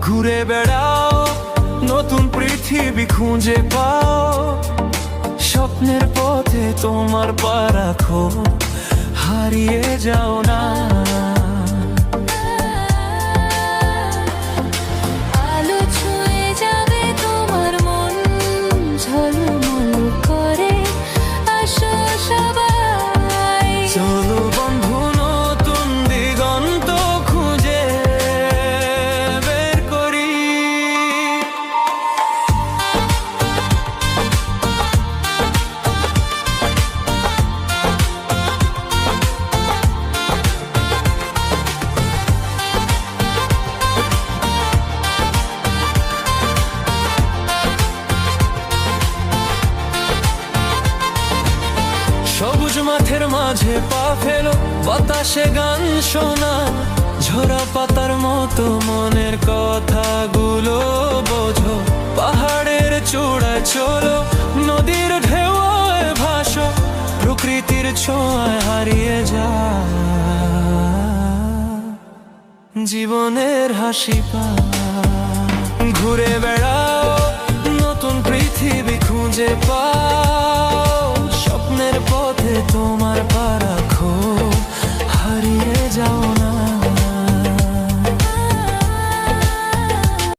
ঘুরে বেড়াও, নতুন পৃথিবী খুঁজে পাও। স্বপ্নের পথে তোমার পা রাখো, হারিয়ে যাও না। আলো ছুঁয়ে যাবে তোমার মন, ঝলমল করে আসো সবাই। চলো বন্ধু, নতুন দিগন্ত খুঁজে বের করি। সবুজ মাঠের মাঝে পা ফেলো, বাতাসে গান শোনা, ঝরা পাতার মতো মনের কথাগুলো বোঝো। পাহাড়ের চূড়ায় চলো, নদীর ঢেউয়ে ভাসো, প্রকৃতির ছোঁয়ায় হারিয়ে যা। জীবনের হাসি পা, ঘুরে বেড়াও, নতুন পৃথিবী খুঁজে পা।